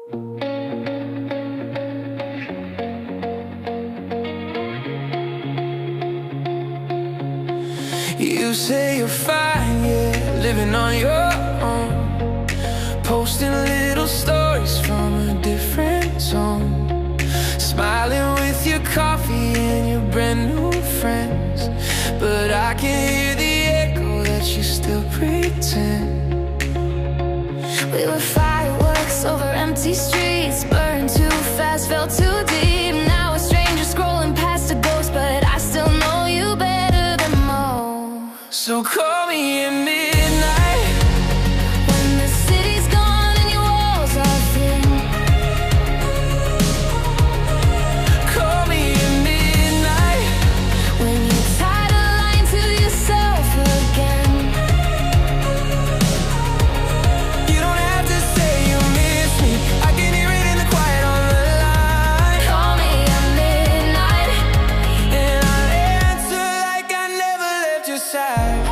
You say you're fine, yeah, living on your own, posting little stories from a different zone, smiling with your coffee and your brand new friends. But I can hear the echo that you still pretend. We were fireworks over empty streets, burned too fast, fell too deep. Now a stranger scrolling past a ghost, but I still know you better than most. So call me at midnight, when the city's gone and your walls are thin. call me at midnight, When you're tired of lying to yourself again. you don't have to say you miss me, I can hear it in the quiet on the line. Call me at midnight. And I'll answer like I never left your side.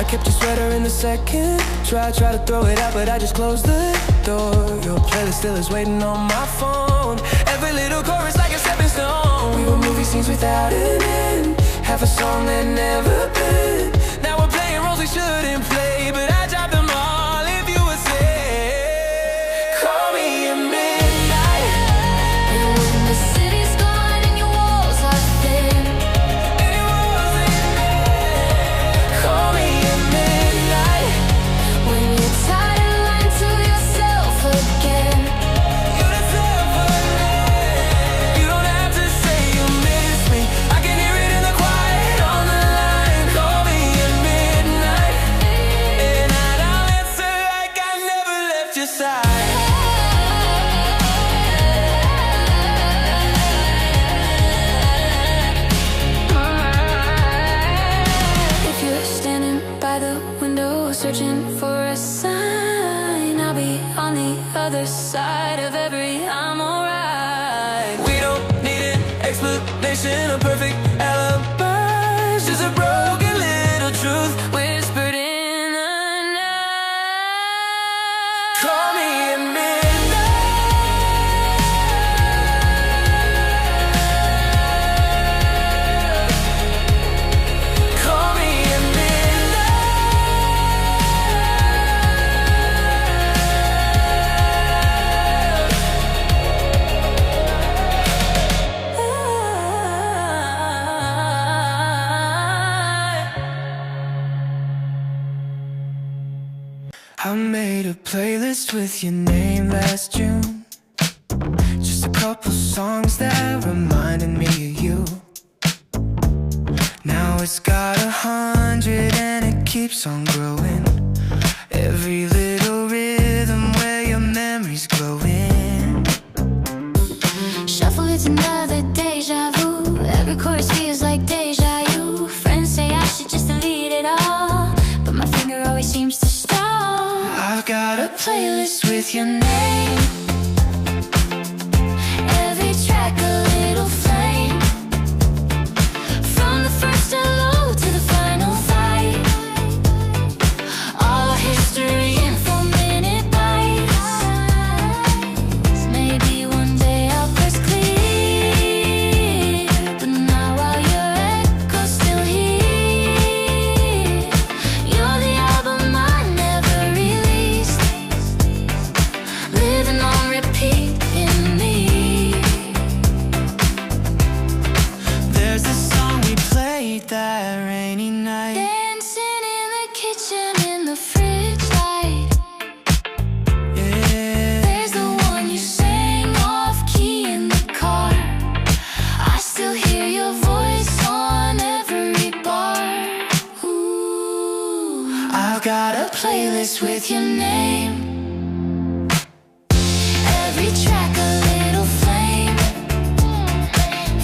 I kept your sweater in the second. Try to throw it out, but I just closed the door. Your playlist still is waiting on my phone. Every little chorus like a stepping stone. We were movie scenes without an end, half a song that never been. Now we're playing roles we shouldn't play, but I dropped them all if you would say, call me at midnight. And when the city's gone and your walls are thin. And it wasn't me. Call me at midnight. When you're tired of lying to yourself again. You're the you don't have to say you miss me, I can hear it in the quiet on the line. Call me at midnight, and I'll answer like I never left your side. If you're standing by the window searching for a sign, I'll be on the other side of every I'm alright. We don't need an explanation, a perfect alibi, just a broken little truth whispered in the night. Call me at midnight. Call me at midnight. I made a playlist with your name last June, just a couple songs that reminded me of you. Now it's got 100 and it keeps on growing. Every little rhythm where your memory's glowing. Shuffle, it's another deja vu. Every chorus feels like deja vu. Friends say I should just delete it all, but my finger always seems to stall. I've got a playlist with your name, Every track a little flame. From the first hello to the final fight. All our history in 4-minute bites. Maybe one day I'll press clear, but not while your echo's still here. You're the album I never released, living on repeat in me. there's a song we played that rainy night. Dancing in the kitchen in the fridge light. Yeah, There's the one you sang off key in the car. I still hear your voice on every bar. Ooh. I've got a Playlist with your name. Every track a little flame.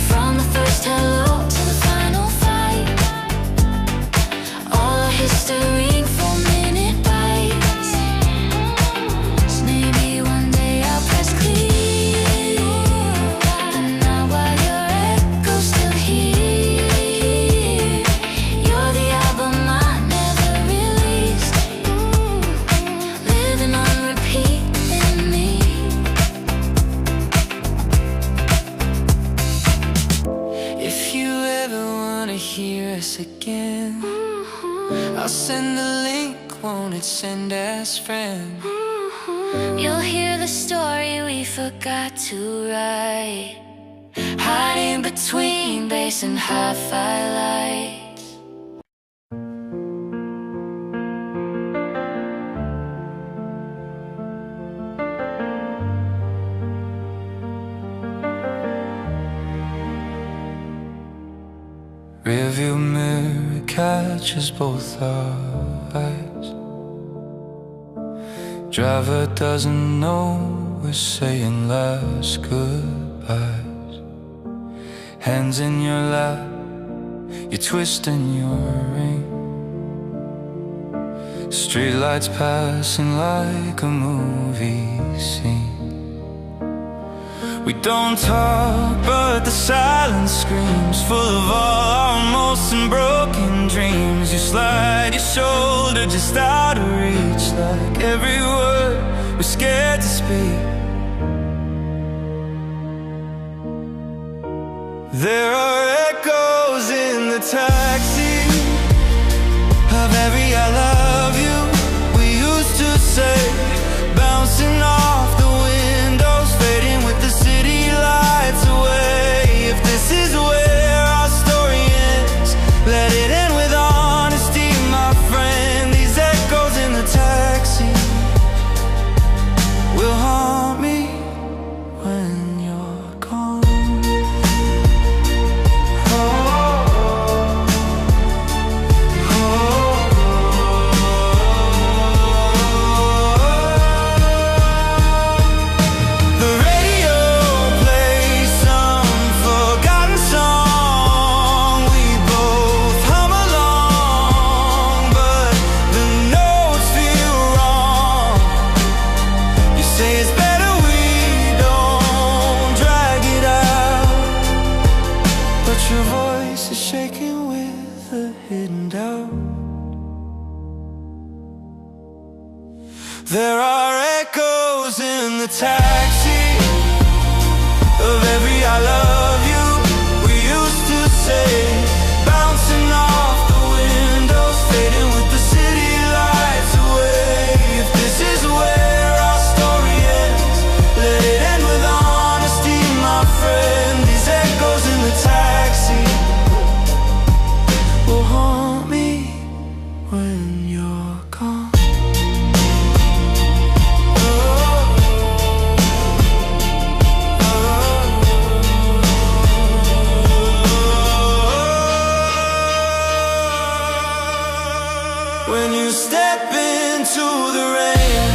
From the first hello to the final fight. All our history in 4-minute bites. So maybe one day I'll press clear, but not while your echo's still here. this again. I'll send the link, won't it send as friend? You'll hear the story we forgot to write, hiding between bass and hi-fi lights. Rearview mirror catches both our eyes. Driver doesn't know we're saying last goodbyes. Hands in your lap, you're twisting your ring. Streetlights passing like a movie scene. We don't talk, but the silence screams, full of all our most and broken dreams. You slide your shoulder just out of reach, like every word we're scared to speak. There are echoes in the taxi of every I love you we used to say, bouncing off the windows, fading with the city lights away. If this is where our story ends, let it end with honesty, my friend. These echoes in the taxi will haunt me when you're gone. There are echoes in the taxi of every I love you we used to say, bouncing off the windows, fading with the city lights away. If this is where our story ends, let it end with honesty, my friend. These echoes in the taxi will haunt me when you're gone. When you step into the rain,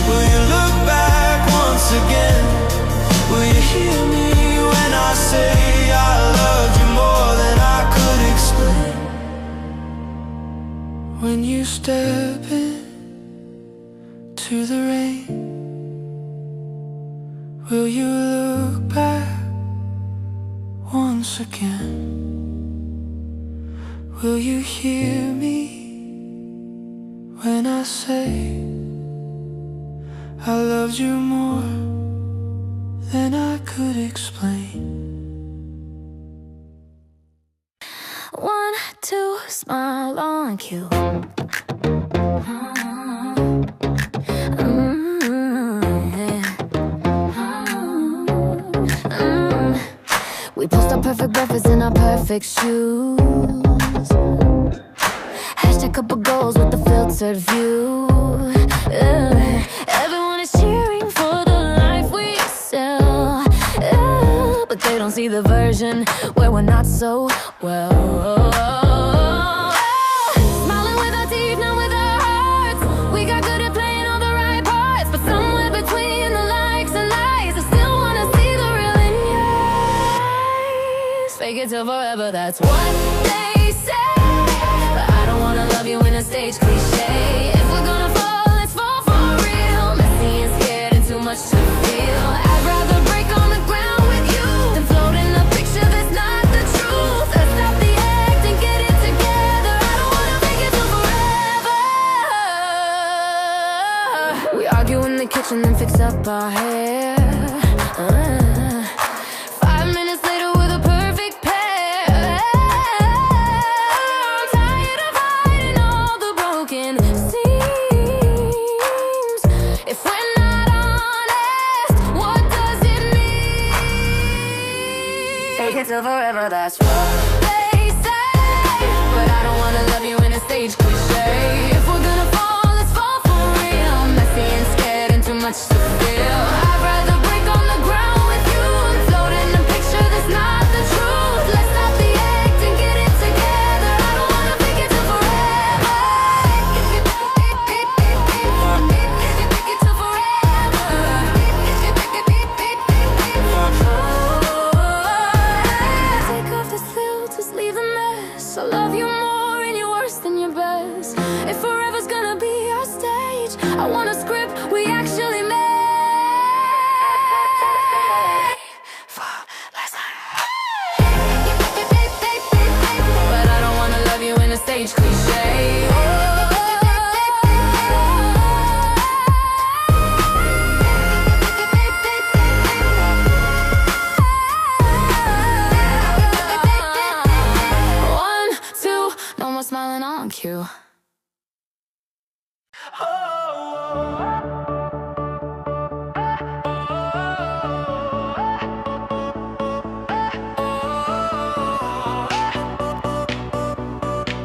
will you look back once again? Will you hear me when I say I loved you more than I could explain? When you step into the rain, will you look back once again? Will you hear me when I say I loved you more than I could explain? 1, 2, smile on cue. We post our perfect breakfast in our perfect shoes. Hashtag couple goals with the filtered view. Everyone is cheering for the life we sell, but they don't see the version where we're not so well. Smiling with our teeth, not with our hearts. We got good at playing all the right parts, but somewhere between the likes and lies, I still wanna see the real in your eyes. Fake it till forever, that's what they say. But I don't wanna love you in a stage cliche. If we're gonna fall, let's fall for real. Messy and scared and too much to feel. I'd rather break on the ground with you than float in a picture that's not the truth. Let's stop the act and get it together. I don't wanna make it till forever. We argue in the kitchen then fix up our hair. 5 minutes later we're the perfect pair. Take it till forever, that's what they say. But I don't wanna love you in a stage cliche. If we're gonna fall, let's fall for real. Messy and scared and too much to feel. I'd rather break on the ground with you and float in a picture that's not the truth. Let's stop the act and get it together. I don't wanna fake it till forever. Fake it till forever. Take off the filters, leave the mess. I love you more and you're worse than your best. If forever's gonna be our stage, I want a script we actually made. But I don't wanna love you in a stage cliche. One, two, no more smiling on cue.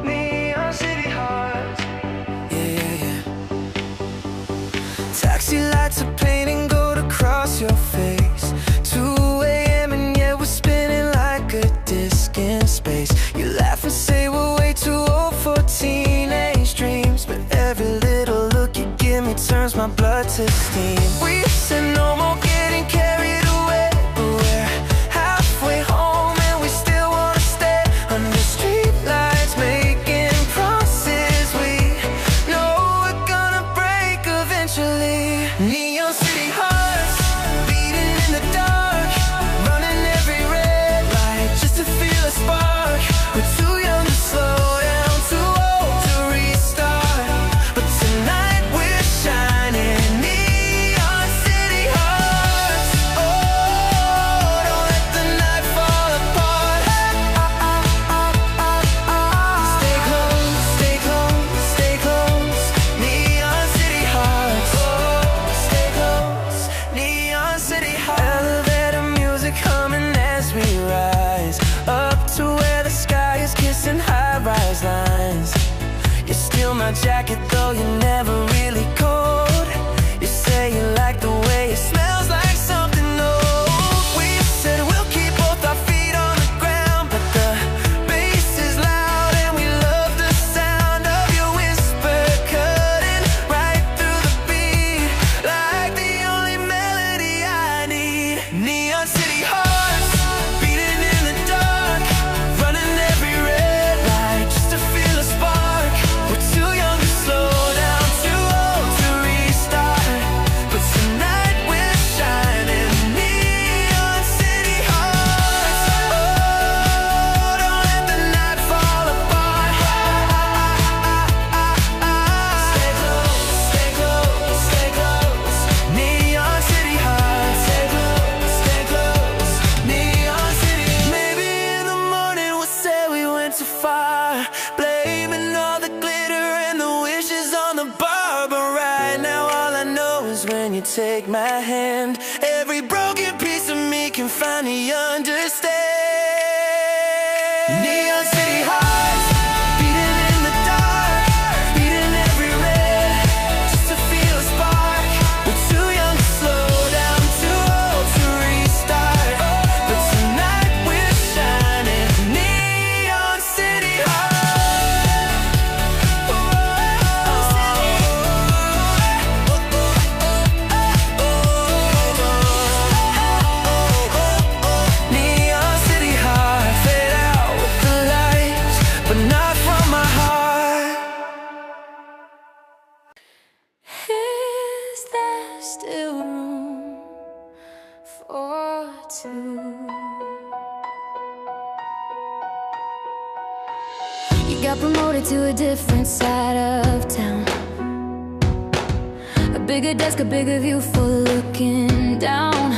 Neon city hearts. Yeah. Taxi lights are painting gold across your face. 2 a.m. and yet we're spinning like a disc in space. You laugh and say we're way too old for teenage dreams, but every little look you give me turns my blood to steam. We said no more getting carried away, but we're halfway home and we still wanna stay under street lights, making promises we know we're gonna break eventually. Neon city hearts beating in the dark, running every red light just to feel a spark. We're too young to slow down, too old to restart, but tonight we're shining. Neon city hearts. Oh, don't let the night fall apart. Stay close, stay close, stay close. Neon city hearts. Oh, stay close. Neon city hearts. Elevator music humming as we rise up to where the sky is kissing high-rise lines. You steal my jacket though you're never really cold. You say you like the way it smells like something old. We said we'll keep both our feet on the ground, but the bass is loud and we love the sound of your whisper cutting right through the beat, like the only melody I need. Neon city hearts beating in the dark, running every red light just to feel a spark. We're too young to slow down, too old to restart, but tonight we're shining. Neon city hearts. Oh, don't let the night fall apart. Stay close, stay close, stay close. Neon city hearts. Stay close, stay close. Neon city. Maybe in the morning we'll say we went too far, blaming all the glitter and the wishes on the bar. But right now all I know is when you take my hand, every broken piece of me can finally understand. Neon city hearts beating in the dark, beating every red just to feel a spark. We're too young to slow down, too old to restart, but tonight we're shining. Neon city hearts. Neon city heart, fade out with the lights, but not from my heart. Is there still room for two? You got promoted to a different side of town, a bigger desk, a bigger view for looking down.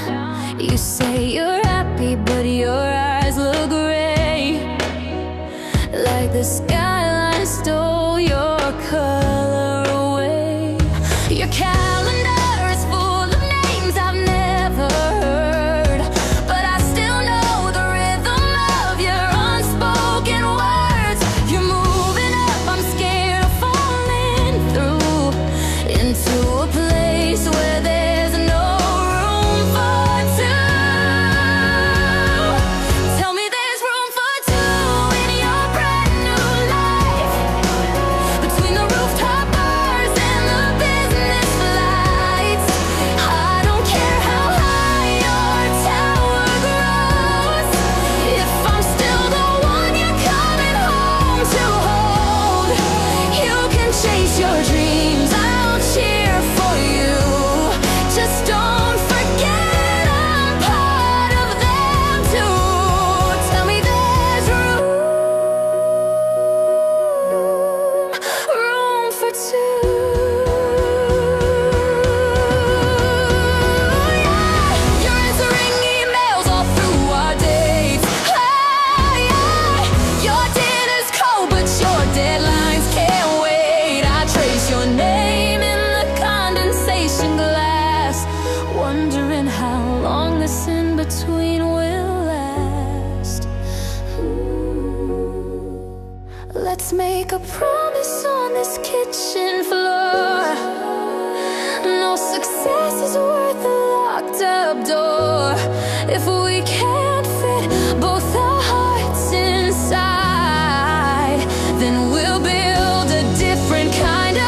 You say you're happy, but your eyes look gray, like the skyline stole your color away. Your calendar is full of names I've never heard, but I still know the rhythm Let's make a promise on this kitchen floor. No success is worth a locked up door. If we can't fit both our hearts inside, then we'll build a different kind of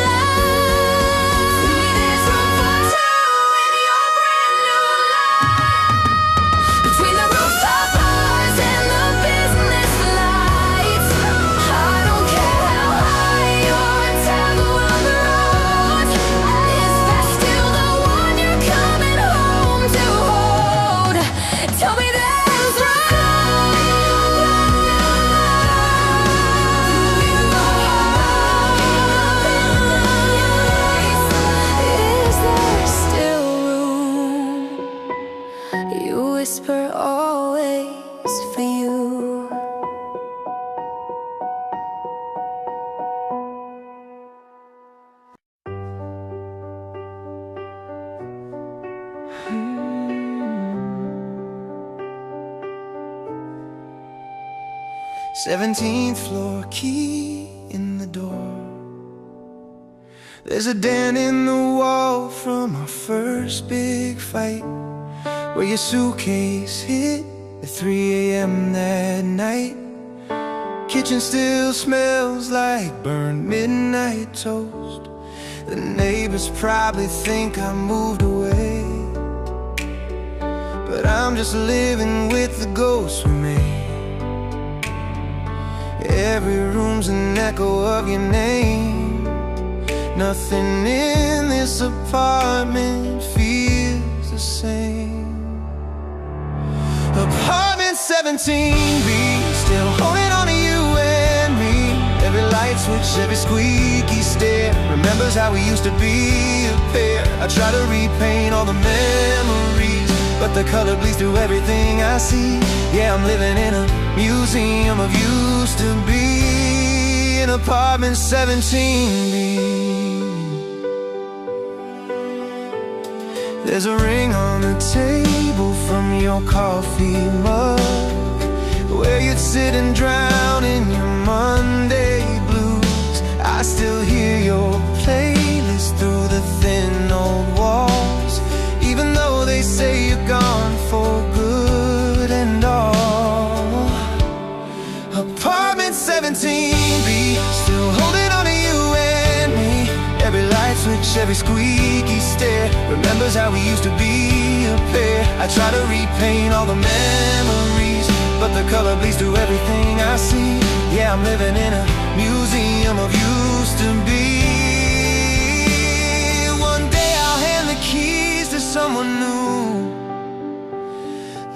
life. There's room for two in your brand new life. Between the rooftop bars and the business lights, I don't care how high your tower on the road. Is that still the one you're coming home to hold? Tell me there's room. Is there still room? You whisper always for you. Seventeenth floor, key in the door. There's a dent in the wall from our first big fight, where your suitcase hit at 3 a.m. that night. Kitchen still smells like burned midnight toast. The neighbors probably think I moved away, but I'm just living with the ghosts we made. Every room's an echo of your name. Nothing in this apartment feels the same. Apartment 17B, still holding on to you and me. Every light switch, every squeaky stair remembers how we used to be a pair. I try to repaint all the memories, but the color bleeds through everything I see. Yeah, I'm living in a museum of used to be in apartment 17B. There's a ring on the table from your coffee mug, where you'd sit and drown in your Monday blues. I still hear your playlist through the thin old walls, even though they say you're gone for good and all. Apartment 17B, still holding on to you and me. Every light switch, every squeaky stair remembers how we used to be a pair. I try to repaint all the memories, but the color bleeds through everything I see. Yeah, I'm living in a museum of used to be. One day I'll hand the keys to someone new,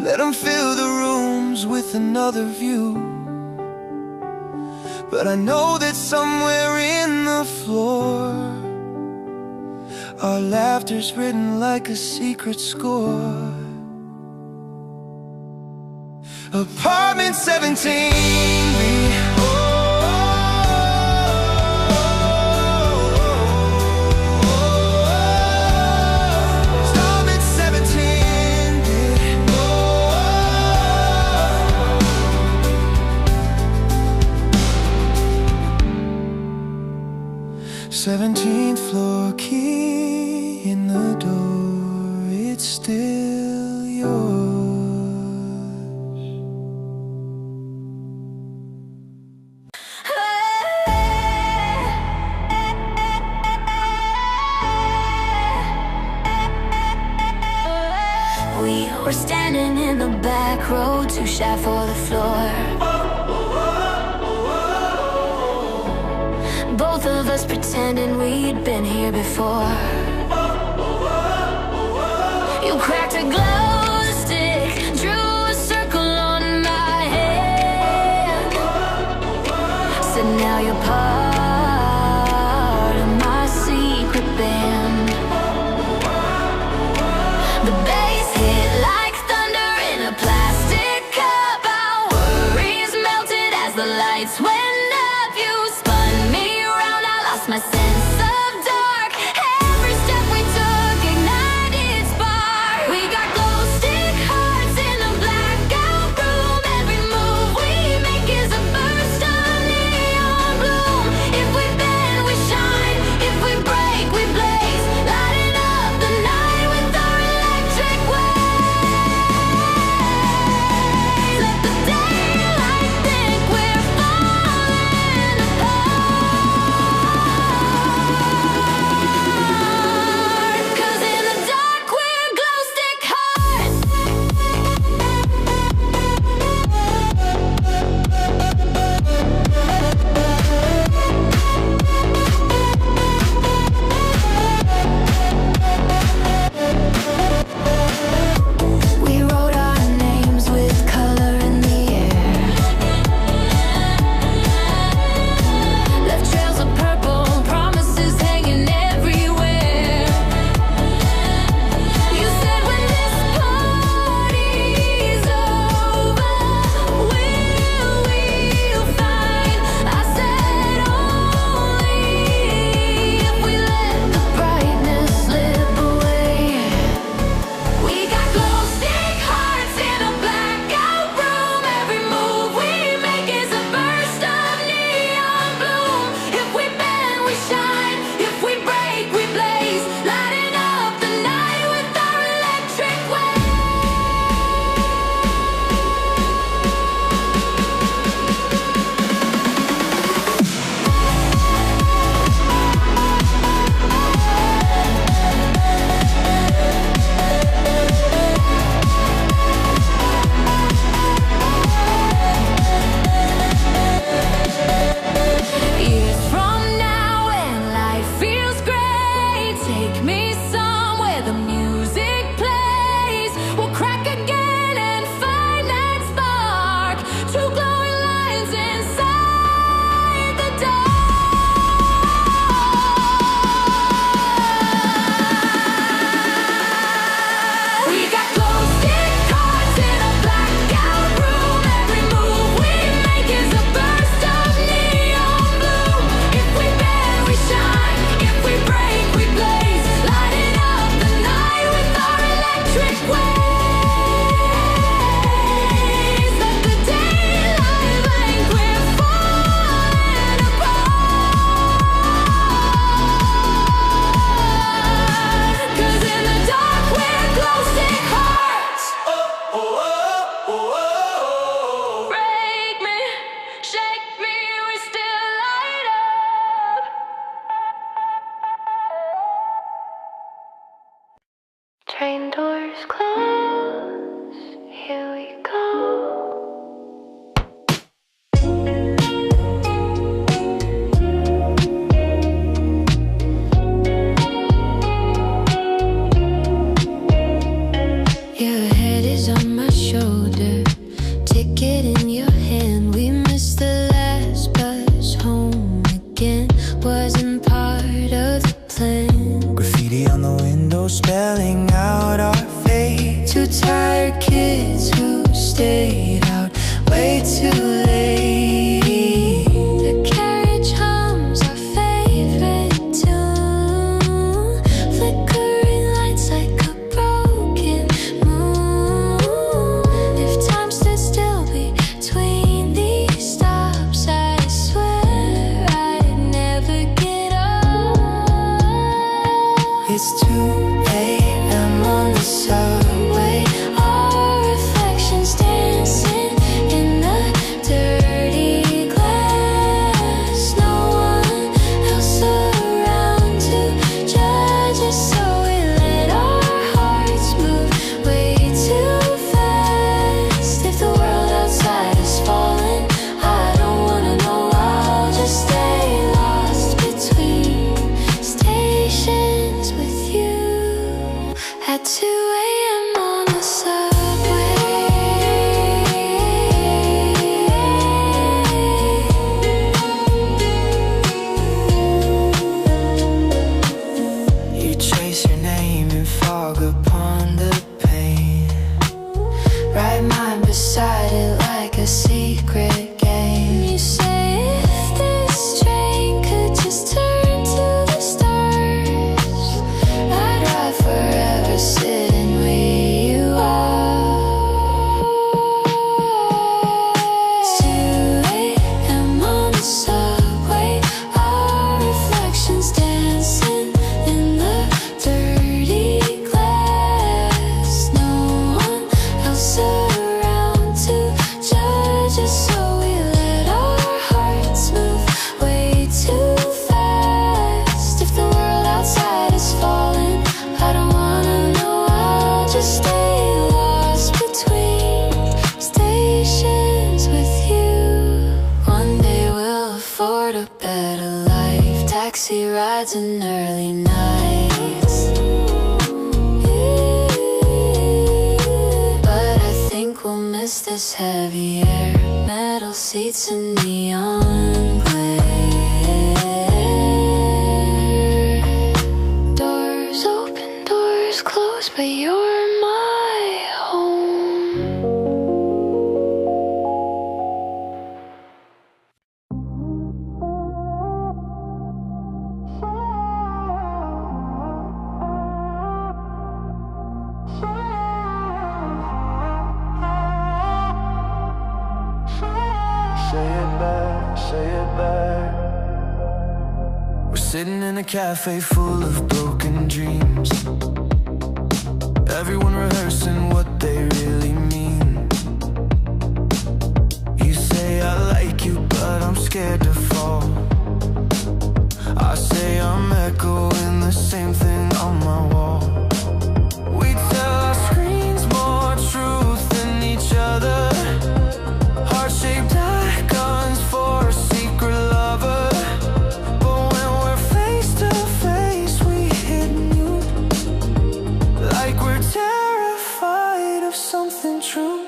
let them fill the rooms with another view. But I know that somewhere in the floor, our laughter's written like a secret score. Apartment 17B. Apartment 17B. 17th floor, key in the door, it's still yours. We were standing in the back row, too shy for the floor. Both of us pretending we'd been here before. You cracked a glow stick, drew a circle on my hand. Said now you're part of my secret band. The bass hit like thunder in a plastic cup. Our worries melted as the lights went up. You spun me around, I lost my sense of dark. Every step we took ignited spark. We got glow stick hearts in a blackout room. Every move we make is a burst of neon. a secret game. You say if this train could just turn to the stars, I'd ride forever sitting where you are. It's 2 a.m. on the subway, our reflections dancing in the dirty glass. No one else around to judge us, so we let our hearts move way too fast. If the world outside is falling, I don't wanna know, I'll just stay lost between stations with you. One day we'll afford a better life, taxi rides and early nights. But I think we'll miss this heavy air, metal seats and neon glare. Doors open, doors close, but you're my home. Say it back. We're sitting in a cafe full of broken dreams, everyone rehearsing what they really mean. You say I like you, but I'm scared to fall. I say I'm echoing the same thing on my wall. We tell our screens more truth than each other, heart-shaped icons for a secret lover. But when we're face to face, we hit mute, like we're terrified of something true.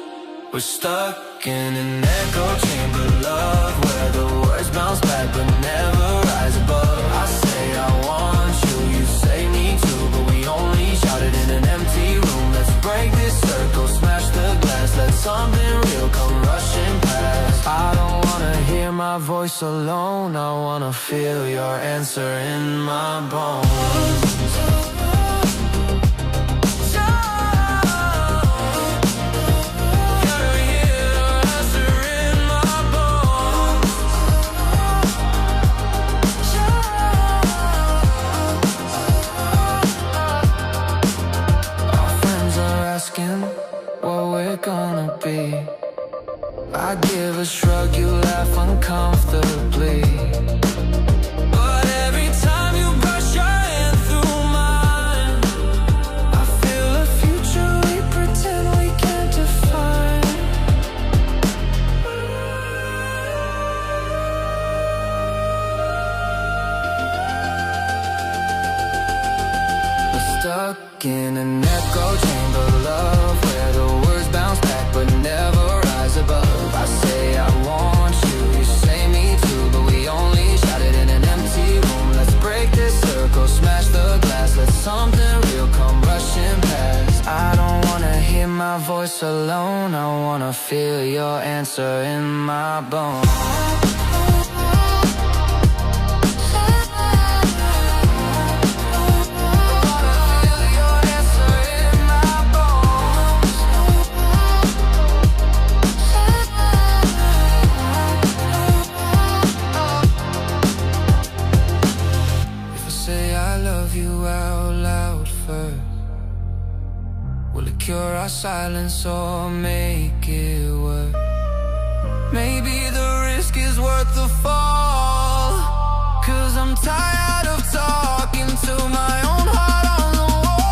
We're stuck in an echo chamber love, where the words bounce back but never rise above. I say I want you, you say me too, but we only shout it in an empty room. Let's break this circle, smash the glass, let something real come rushing past. I don't wanna hear my voice alone, I wanna feel your answer in my bones. What we're gonna be, I give a shrug, you laugh uncomfortably. But every time you brush your hand through mine, I feel a future we pretend we can't define. We're stuck in an echo chamber love, where the words bounce back but never rise above. I say I want you, you say me too, but we only shout it in an empty room. Let's break this circle, smash the glass, let something real come rushing past. I don't wanna hear my voice alone, I wanna feel your answer in my bones. Cure our silence or make it work. Maybe the risk is worth the fall, 'cause I'm tired of talking to my own heart on the wall.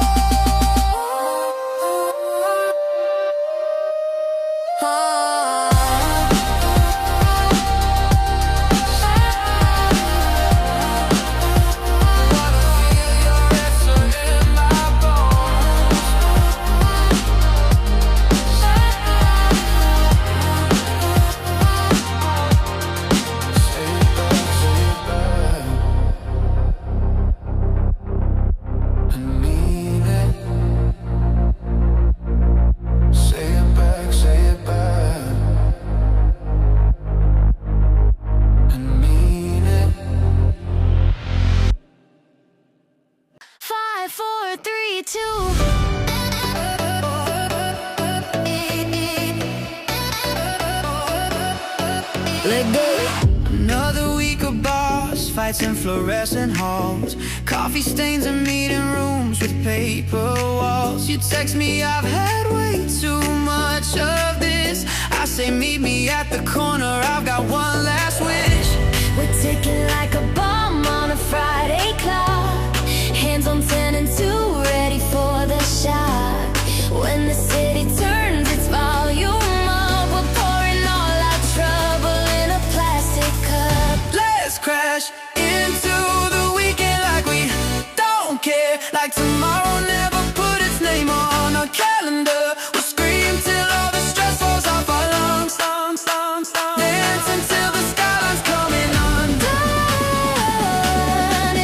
Let go. Another week of boss fights in fluorescent halls, coffee stains in meeting rooms with paper walls. You text me, I've had way too much of this. I say meet me at the corner, I've got one last wish. We're ticking like a bomb on a Friday clock, hands on 10 and 2, ready for the shock. When the city turns its volume up, we're pouring all our trouble in a plastic cup. Let's crash into the weekend like we don't care, like tomorrow never put its name on our calendar. We'll scream till all the stress falls off our lungs, dance until the skyline's coming undone.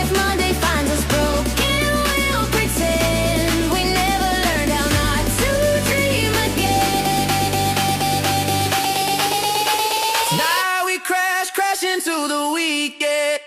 If Monday finds us broken, we'll pretend we never learned how not to dream again. Now we crash into the weekend.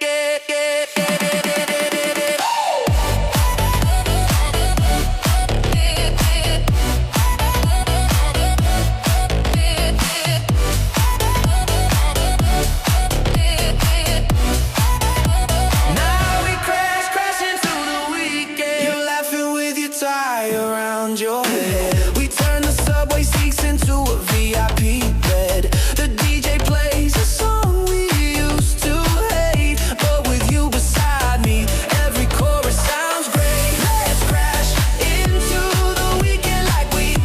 Now we crash into the weekend. You're laughing with your tie around your head. We turn the subway seats into a VIP bed. The DJ plays a song we used to hate, but with you beside me, every chorus sounds great. Let's crash into the weekend like we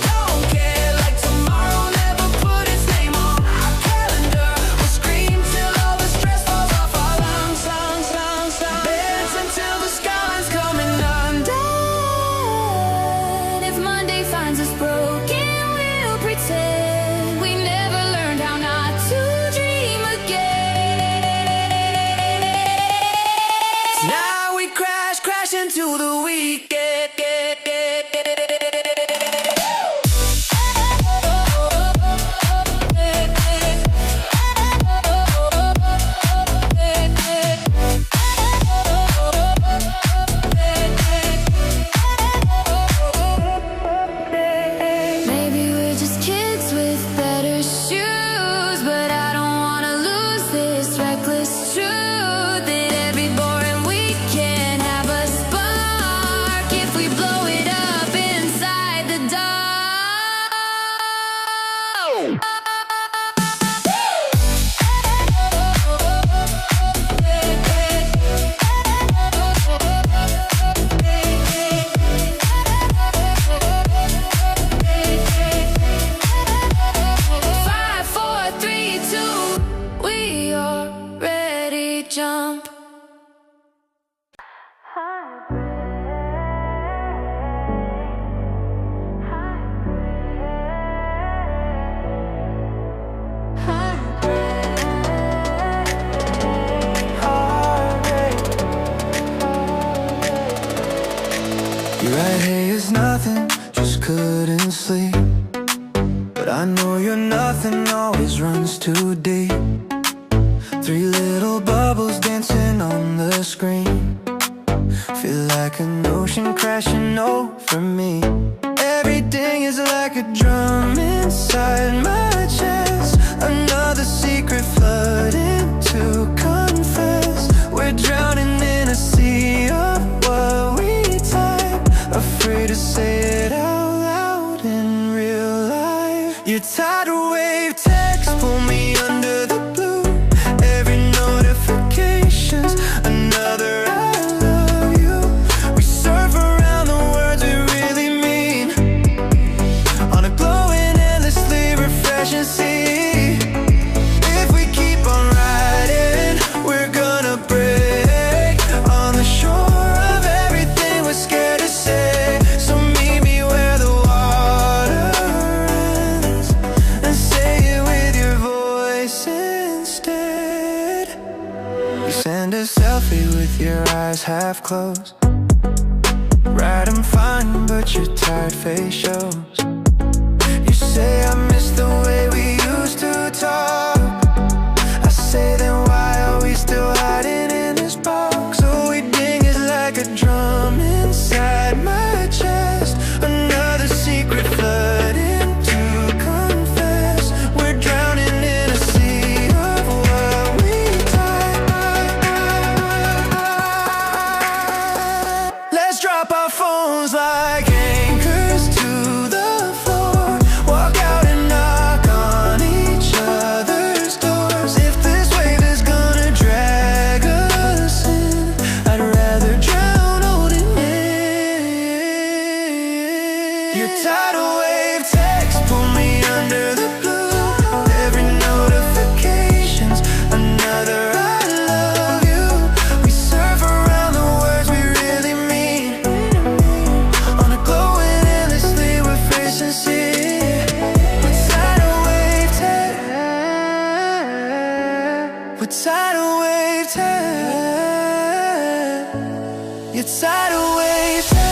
don't care, like tomorrow never put its name on our calendar. We'll scream till all the stress falls off our lungs, dance until the skyline's coming undone. If Monday finds us broken, we'll pretend we never learned how not to dream again. Now we crash into the weekend. Maybe we're just kids with better shoes, but I don't wanna lose this reckless truth that every boring weekend have a spark if we blow it up inside the dark. Five, four, three, two, we already jump. Your right here is nothing, just couldn't sleep. But I know your nothing always runs too deep. Three little bubbles dancing on the screen. Feel like an ocean crashing over me. Everything is like a drum inside my chest. Another secret flooding to confess. We're drowning in a sea of what we type, afraid to say it out loud in real life. Your tidal wave text pull me under the blue. Every notification's another I love you. We surf around the words we really mean on a glowing, endlessly refreshing sea. If we keep on riding, we're gonna break on the shore of everything we're scared to say. So meet me where the water ends, and say it with your voice instead. You send a selfie with your eyes half closed. Right, I'm fine, but your tired face shows. You say I miss the way we used to talk. I say then why are we still hiding in this box? Oh, we ding is like a drum inside my chest. Another secret flooding to confess. We're drowning in a sea of We're tidal wave 10. You're tidal wave 10.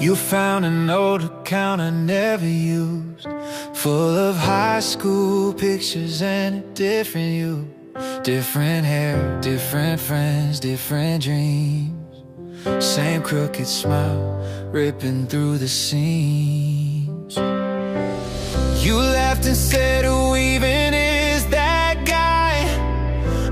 You found an old account I never used, full of high school pictures and a different you. Different hair, different friends, different dreams. Same crooked smile, ripping through the seams. You laughed and said, who even is that guy?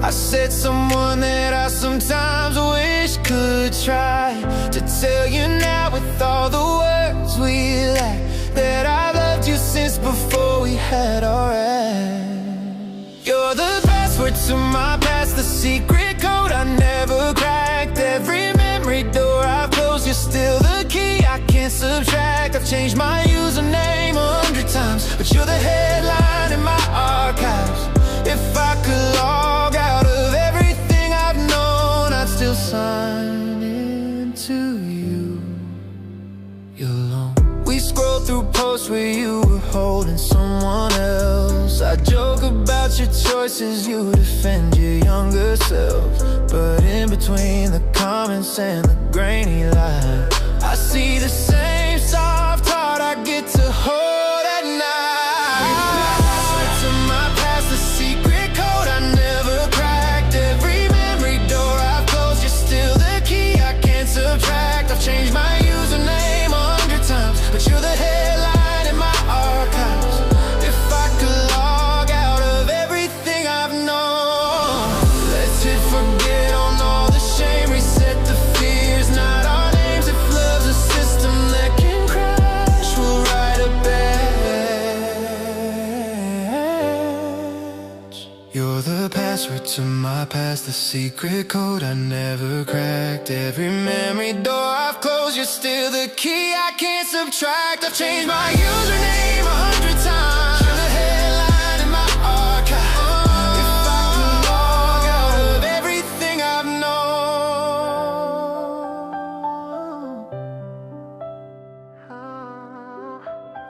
I said, someone that I sometimes wish could try to tell you now with all the words we lack, that I loved you since before we had our end. You're the password to my past, the secret code I never cracked. Every memory door I've closed, you're still the key I can't subtract. I've changed my username 100 times, but you're the headline in my archives. If I could log out of everything I've known, I'd still sign into you. You're alone. We scroll through posts where you were holding someone else. I joke about your choices, you defend your younger self. But in between the comments and the grainy line, I see the same soft heart I get to hold at night. To my past, the secret code I never cracked. Every memory door I've closed, you're still the key I can't subtract. I've changed my username 100 times, but you're the headline in my archives. If I could log out of everything I've known, let's hit forget on all the shame, reset the fears, not our names. If love's a system that can crash, we'll write a batch. You're the password to my past, the secret code I never cracked. Every memory door I've closed, you're still the key I can't subtract. I've changed my username 100 times. You're the headline in my archive. If I could log out of everything I've known,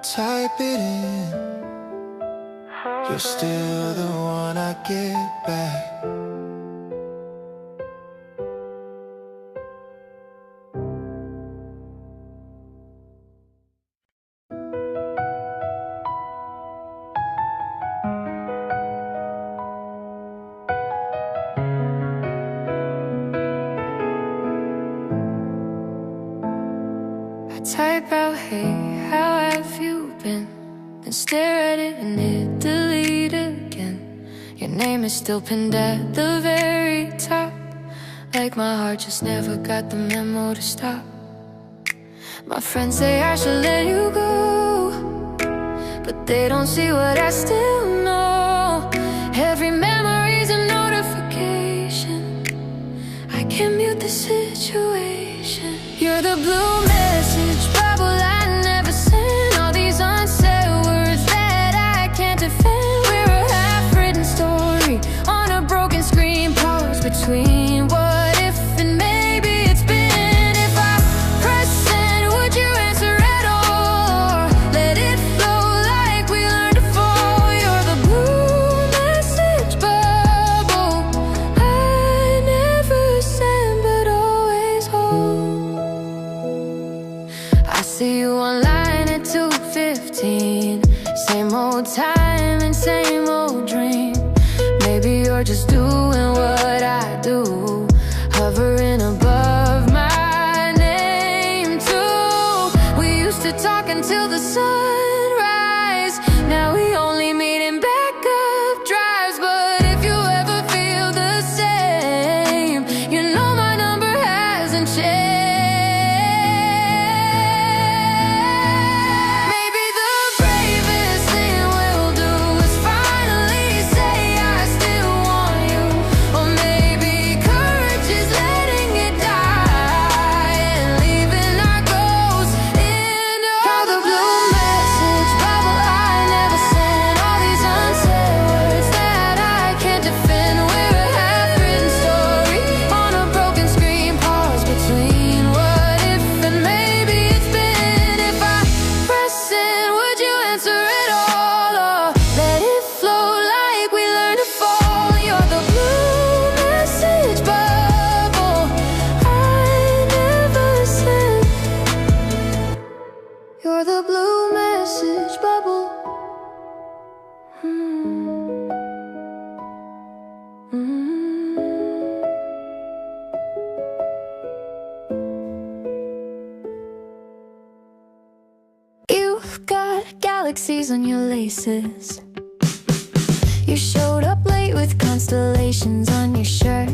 type it in. You're still the one I get back. I type out, hey, how have you been? Then stare at it and hit delete again. Your name is still pinned at the very top, like my heart just never got the memo to stop. My friends say I should let you go, but they don't see what I still know. Every memory's a notification, I can't mute the situation. You're the blue message bubble I never sent, all these unsaid words that I can't defend. We're a half-written story on a broken screen, pause between what if and maybe it's been. If I press send, would you answer at all? Let it flow like we learned to fall. You're the blue message bubble I never sent but always hold. I see you online at 2:15, same old time and same old dream. Maybe you're just doing what I do, hovering above my name too. We used to talk until the sunrise, now we only meet in backup drives. But if you ever feel the same, you know my number hasn't changed. You've got galaxies on your laces. You showed up late with constellations on your shirt,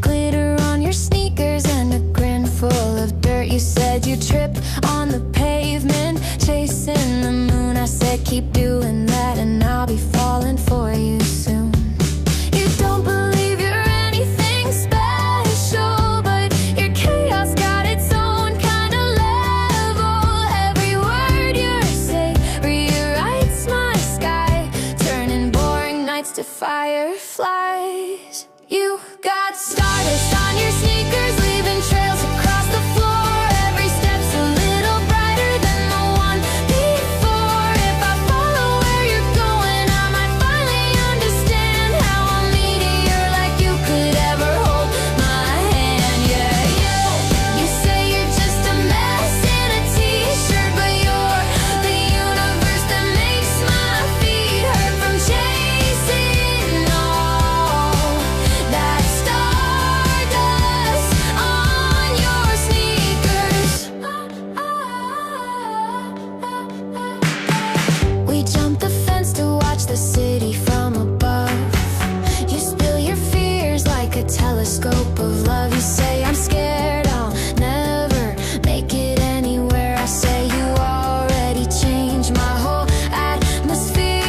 glitter on your sneakers and a grin full of dirt. You said you trip on the pavement, chasing the moon. I said keep doing that and I'll be falling for you soon. You don't believe you're anything special, but your chaos got its own kind of level. Every word you say rewrites my sky, turning boring nights to fireflies. You got stardust on your sneakers, leaving trails across the floor. Every step's a little brighter than the one before. If I follow where you're going, I might finally understand how a meteor like you could ever hold my hand. Yeah, you say you're just a mess in a t-shirt, but you're the universe that makes my feet hurt from chasing all that stardust on your sneakers. We jumped the fence to watch the city from above. You spill your fears like a telescope of love. You say I'm scared I'll never make it anywhere. I say you already changed my whole atmosphere.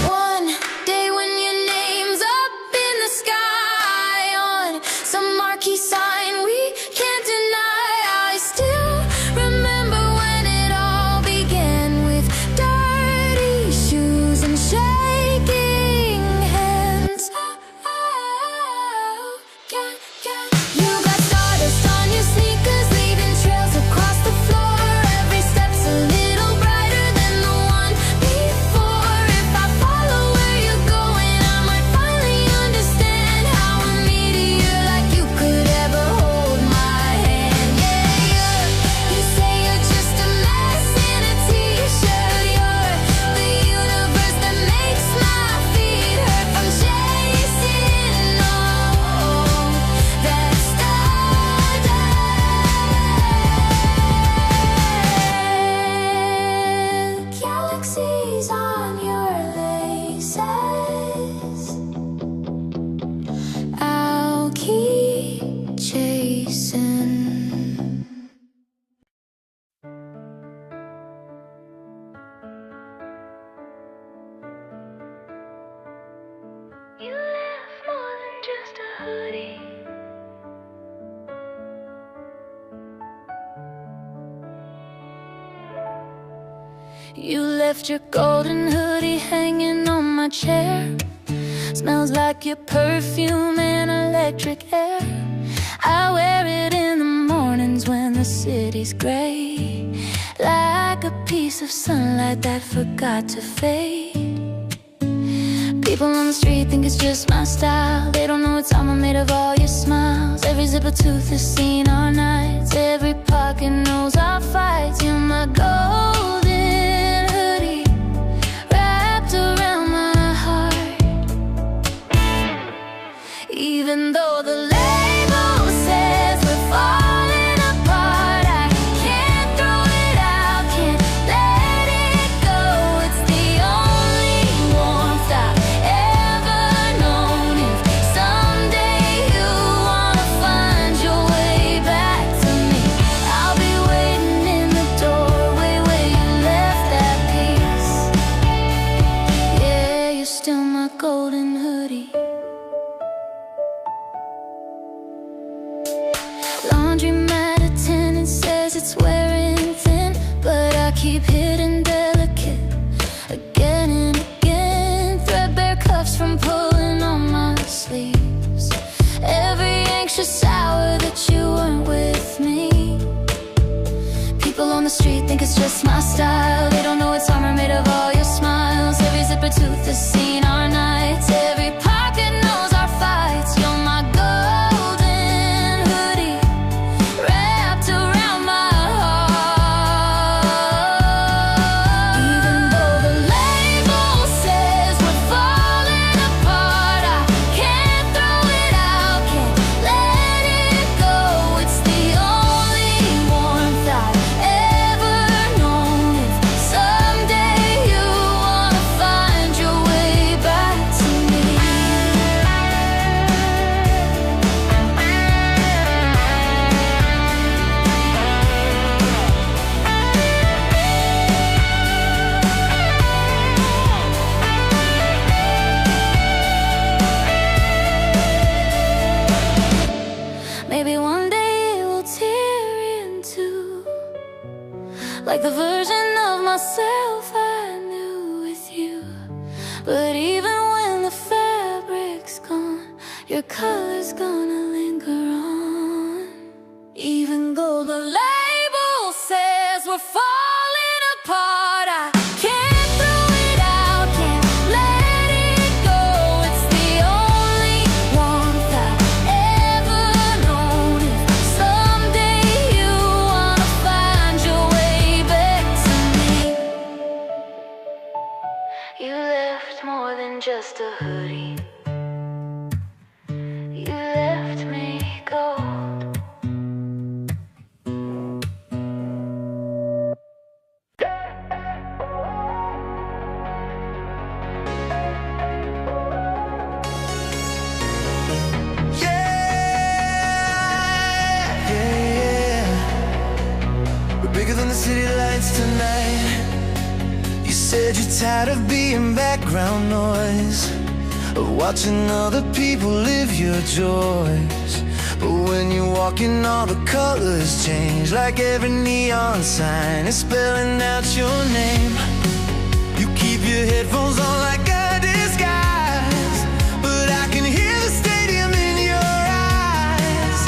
One day when your name's up in the sky on some marquee sign we can't deny, I still remember when it all began with dirty shoes and shaking hands. You got stardust on your sneakers, leaving trails across the floor. Every step's a little brighter than the one before. If I follow where you're going, I might finally understand how a meteor like you could ever hold my hand. Yeah, you say you're just a mess in a t-shirt. You're the universe that makes my feet hurt from chasing all that stardust. Galaxies on your laces, I'll keep chasing. You left more than just a hoodie. You left your golden hoodie hanging on my chair. Smells like your perfume and electric air. I wear it in the mornings when the city's gray, like a piece of sunlight that forgot to fade. People on the street think it's just my style. They don't know it's all made of all your smiles. Every zipper tooth has seen our nights. Every pocket knows our fights. You're my golden hoodie wrapped around my heart. Even though the label says we're falling apart, I can't throw it out, can't let it go. It's the only warmth I've ever known. If someday you wanna find your way back to me, I'll be waiting in the doorway where you left that piece. Yeah, you're still my golden hoodie. Laundromat attendant says it's wearing thin, but I keep hitting delicate again and again. Threadbare cuffs from pulling on my sleeves. Every anxious hour that you weren't with me. People on the street think it's just my style. They don't know it's armor made of all your smiles. Every zipper tooth has seen our nights. Every pocket knows our fights. You're my golden hoodie wrapped around my heart. like the version of myself I knew with you. But even when the fabric's gone, your color's gonna linger on. Even though the label says we're falling apart, I can't throw it out, can't let it go. It's the only warmth I've ever known. If someday you wanna find your way back to me, you left more than just a hoodie. You left me gold. City lights tonight. You said you're tired of being background noise, of watching other people live your joys. But when you walk in, all the colors change, like every neon sign is spelling out your name. You keep your headphones on like a disguise, but I can hear the stadium in your eyes.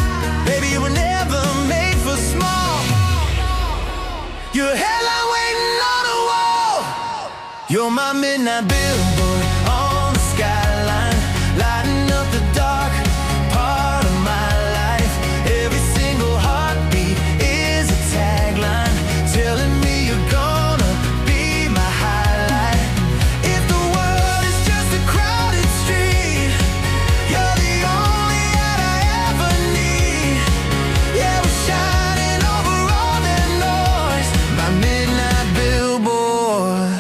Baby, you were never made for small. Your headline waiting on a wall. You're my midnight billboard on the skyline, lighting up the dark part of my life. Every single heartbeat is a tagline, telling me you're gonna be my highlight. If the world is just a crowded street, you're the only light I ever need. Yeah, we're shining over all that noise. My midnight billboard,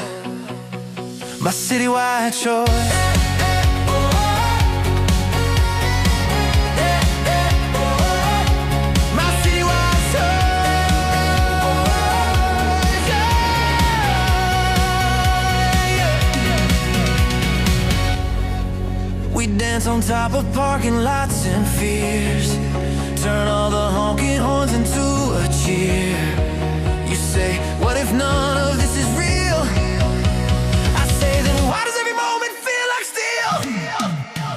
my citywide choice. My citywide choice. We dance on top of parking lots and fears, turn all the honking horns into a cheer. You say, what if none of this is real? I say, then why does every moment feel like steel?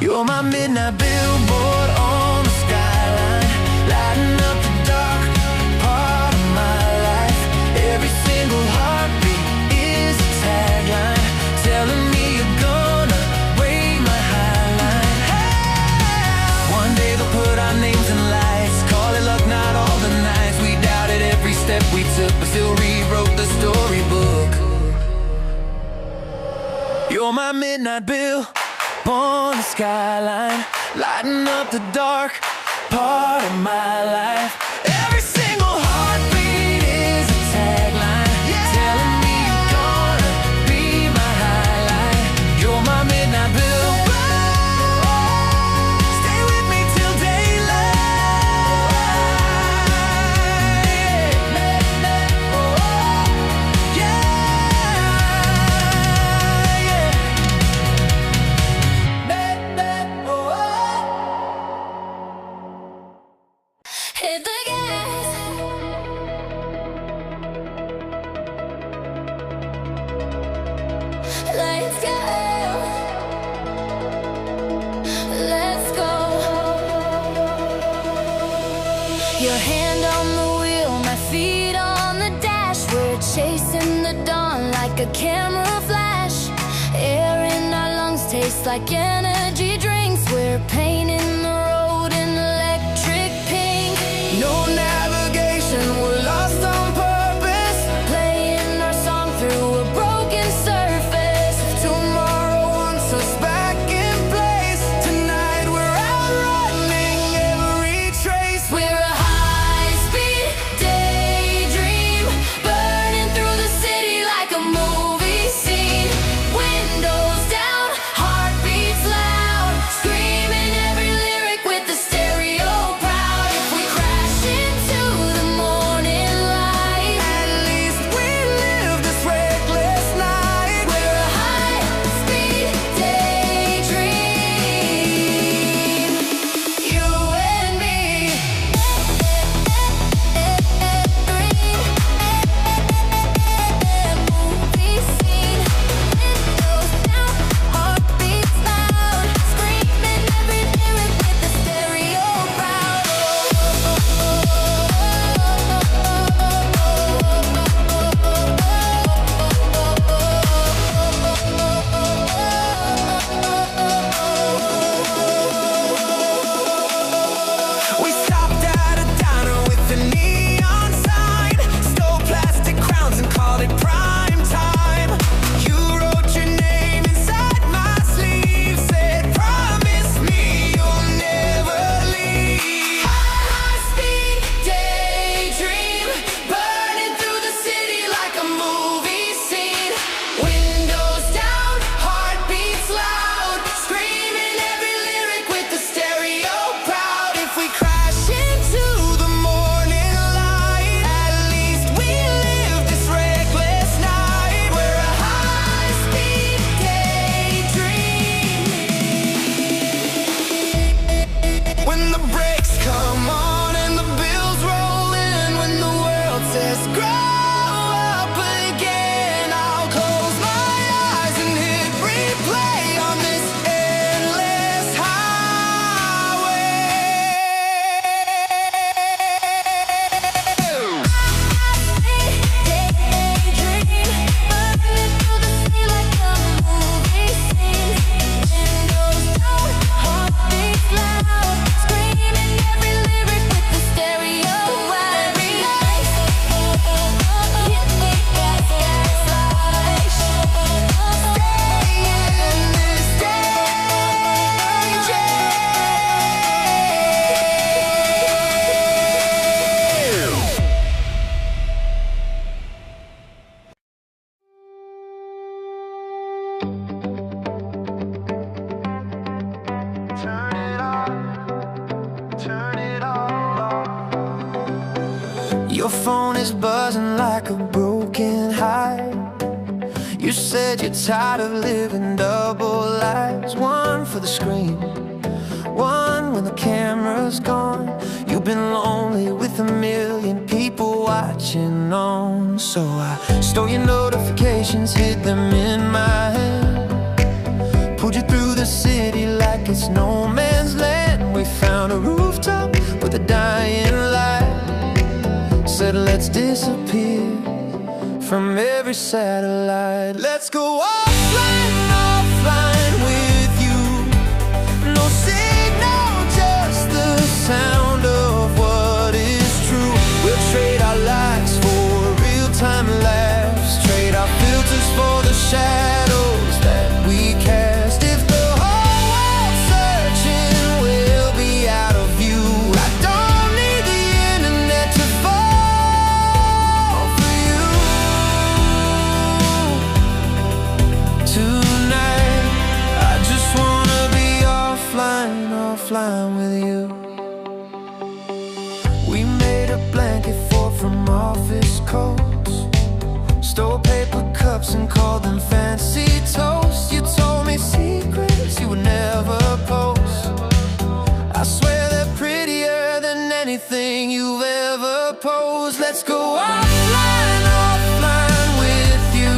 You're my midnight billboard on the skyline, lighting up the dark part of my life. Every single heartbeat is a tagline, telling me you're gonna wave my highline. Hey! One day they'll put our names in lights, call it luck, not all the nights we doubted every step we took, but still rewrote the storybook. You're my midnight bill on the skyline, lighting up the dark part of my life. Every single heartbeat is a tagline, telling me you're gonna be my highlight. You're my midnight bill. Stay with me till Hit the gas. Lights go. Let's go. Your hand on the wheel, my feet on the dash. We're chasing the dawn like a camera flash. Air in our lungs tastes like energy drinks. We're painting the road in electric pink. no navigation, we're lost on purpose. Playing our song through a broken surface. If tomorrow wants us back in place, tonight we're outrunning every trace. We're a high-speed daydream, burning through the city like a movie scene. Windows down, heartbeats loud, screaming every lyric. Your phone is buzzing like a broken heart. You said you're tired of living double lives, one for the screen, one when the camera's gone. You've been lonely with a million people watching on. So I stole your notifications, hid them in my hand, pulled you through the city like it's no man's land. We found a rooftop with a dying light, said let's disappear from every satellite. Let's go offline, offline with you. No signal, just the sound of what is true. We'll trade our likes for real-time laughs, trade our filters for the shadows that we cast. If the whole world's searching, we'll be out of view. I don't need the internet to fall for you. Tonight, I just wanna be offline, offline with you. We made a blanket fort from office coats, stole paper cups and called them fancy toasts. You told me secrets you would never post. I swear they're prettier than anything you've ever posed. Let's go offline, offline with you.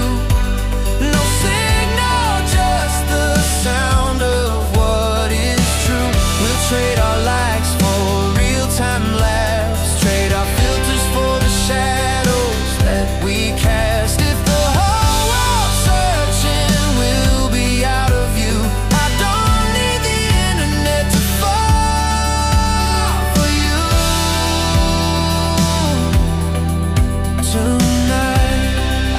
No signal, just the sound of what is true. We'll trade our likes for real-time laughs, trade our filters for the shadows that we cast. If the whole world's searching, we'll be out of view. I don't need the internet to fall for you. Tonight,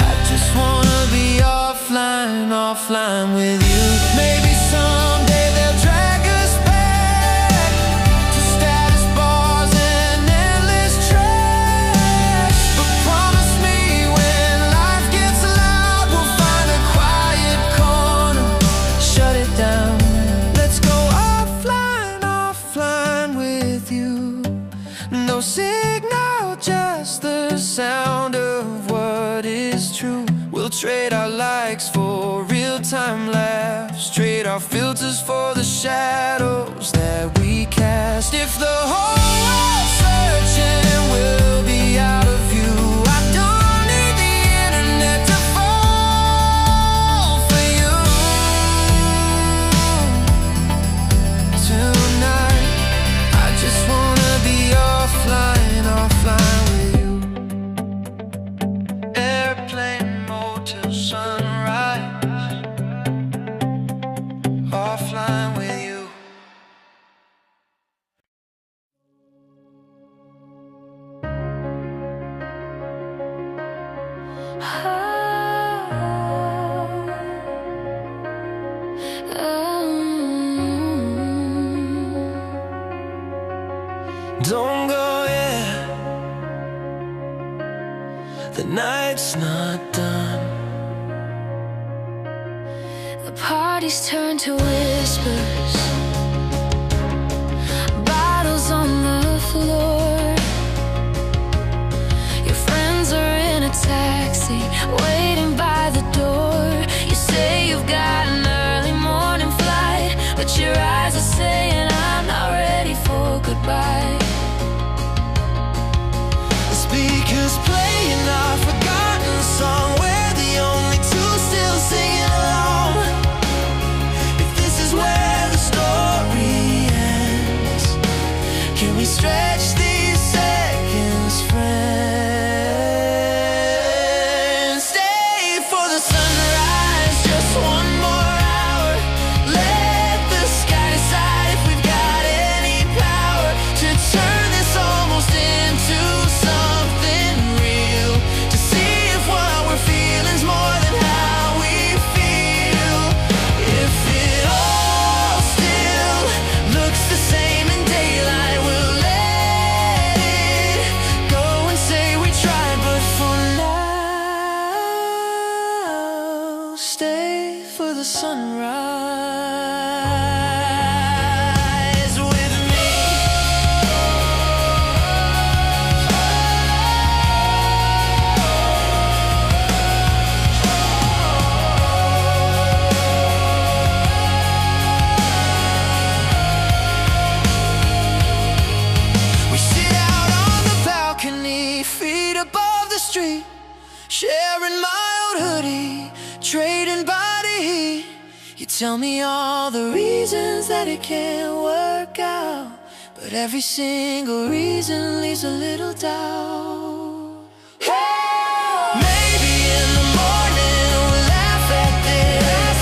I just wanna be offline, offline with you. Maybe someday they'll drag us back to status bars and endless trash. But promise me when life gets loud, we'll find a quiet corner, shut it down. Let's go offline, offline with you. No signal, just the sound of what is true. We'll trade our likes for real-time laughs, trade our filters for the shadows that we cast. If the whole world's searching, we'll be out of view. I don't need the internet to fall for you. Tonight, I just wanna be offline, offline with you. Airplane mode till sunrise, offline with you. Don't go yet, the night's not done. The party's turned to whispers, bottles on the floor. Your friends are in a taxi, waiting by the door. You say you've got an early morning flight, but your eyes are saying I'm not ready for goodbye. The speakers playing our forgotten song, we're the only two still singing along. If this is where the story ends, can we stretch these seconds, friends? Stay for the sunrise, just one more hour. Let the sky decide if we've got any power to turn this almost into something real, to see if what we're feeling's more than how we feel. If it all still looks the same in daylight, we'll let it go and say we tried. But for now, stay for the sunrise with me. feet above the street, sharing my old hoodie, trading body heat. You tell me all the reasons that it can't work out, but every single reason leaves a little doubt. Maybe in the morning we'll laugh at this,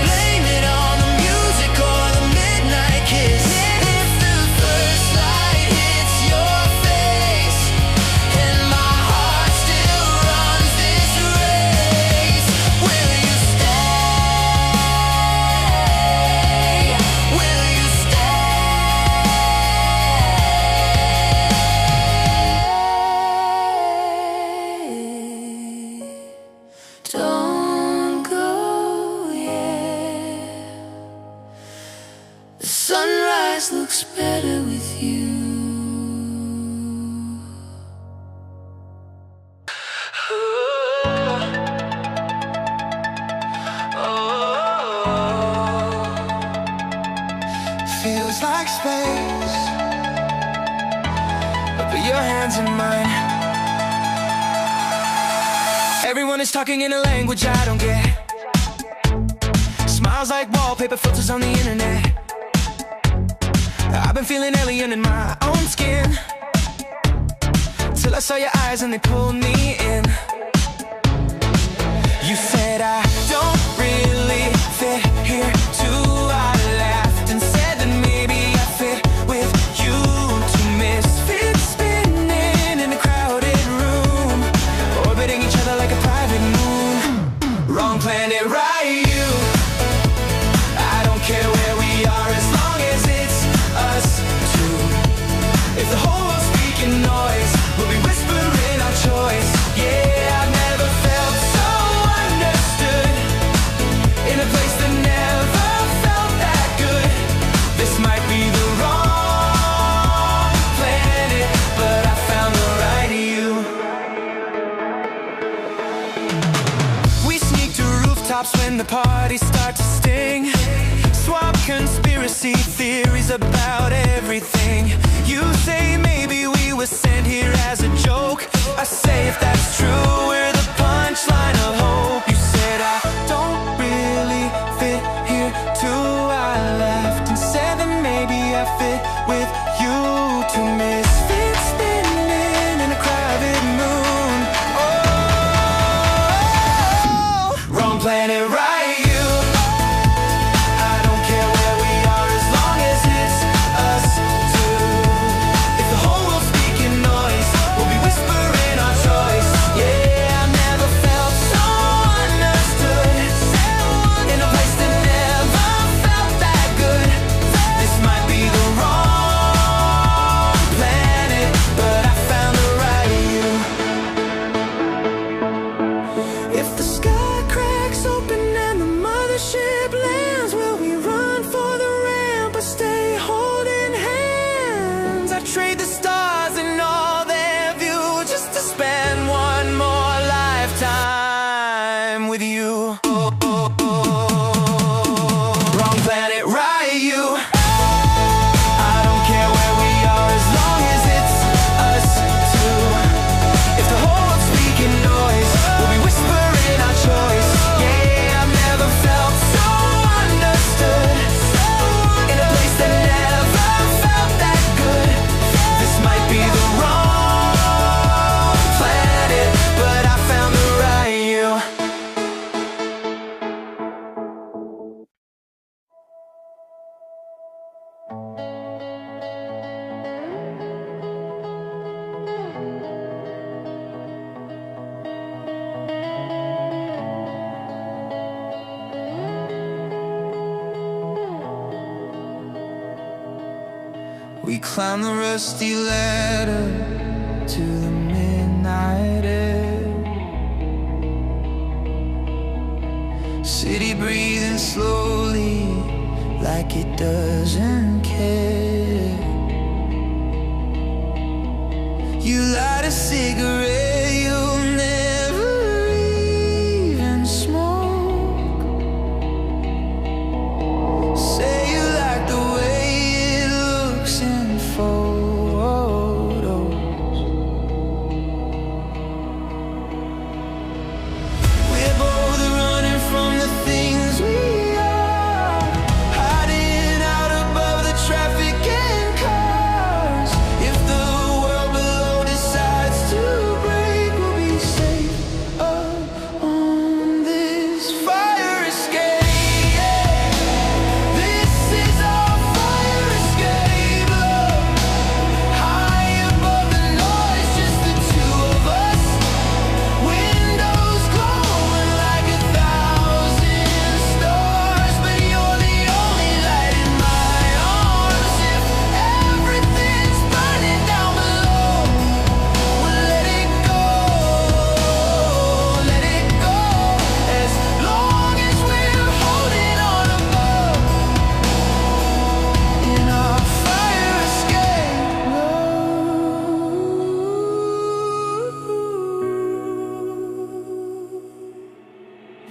blame it on the music or the midnight kiss. If the first light hits your face and my heart still runs this race, will you stay? Will you stay? Don't go yet. The sunrise looks better with you. Feels like space, but put your hands in mine. Everyone is talking in a language I don't get. Smiles like wallpaper, filters on the internet. I've been feeling alien in my own skin, till I saw your eyes and they pulled me in. You said I don't really fit here too. I laughed and said that maybe I fit with you. Two misfits spinning in a crowded room, orbiting each other like a private moon. Wrong planet, right you. I don't care where we are as long as it's us two. If the whole world's speaking noise, we'll be whispering our choice. Yeah, I've never felt so understood, in a place that never felt that good. This might be the wrong planet, but I found the right you. We sneak to rooftops when the parties start to sting, swap conspiracy theories about everything. You say maybe we were sent here as a joke. I say if that's true, we're the punchline of hope. You said I don't really fit here too. I laughed and said that maybe I fit with you. Two misfits spinning in a crowded moon. Oh, wrong planet, right you. I don't care where we are as long as it's us two. If the whole world's speaking noise, we'll be whispering our choice. Yeah, I've never felt so understood, in a place that never felt that good. This might be the wrong planet, but I found the right you. If the sky cracks open and the mothership lands, will we run for the ramp or stay holding hands? I trade the stars and all their view just to spend one more lifetime with you. Wrong planet, right you. I don't care where we are as long as it's us two. If the whole world's speaking noise, we'll be whispering our choice. Yeah, I've never felt so understood, in a place that never felt that good. This might be the wrong planet, but I found the right you. We climb the rusty ladder to the midnight air. City breathing slowly like it doesn't care. You light a cigarette you'll never even smoke. Say you like the way it looks in photos.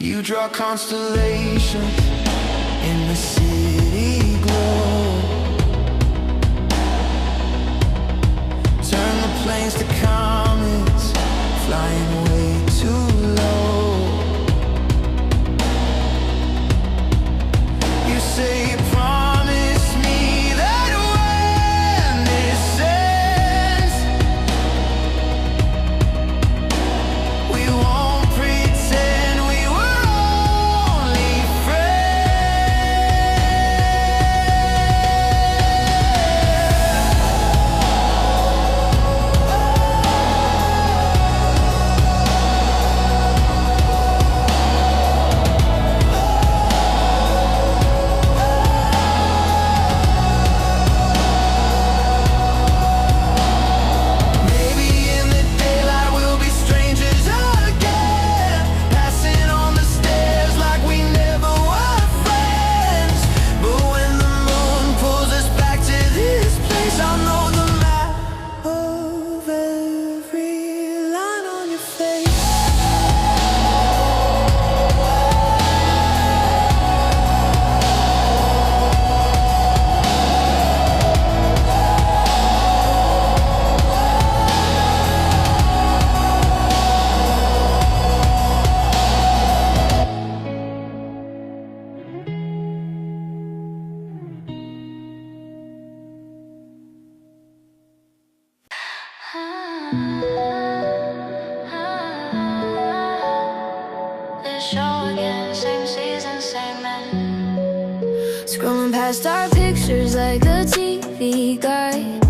You draw constellations in the city glow. Turn the planes to comets, flying way too low. You say you promise me that when this ends, we won't pretend we were only Scrolling past our pictures like a TV guide.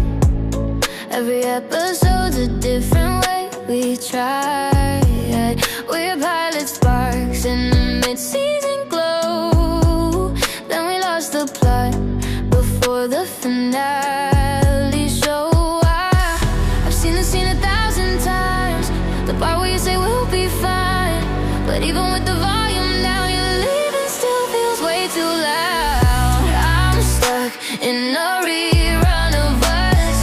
Every episode's a different way we tried. We're pilot sparks in the mid-season glow. Then we lost the plot before the finale show. I've seen the scene 1,000 times, the part where you say we'll be fine. But even with the volume down, you're leaving still feels way too loud. I'm stuck in a rerun of us.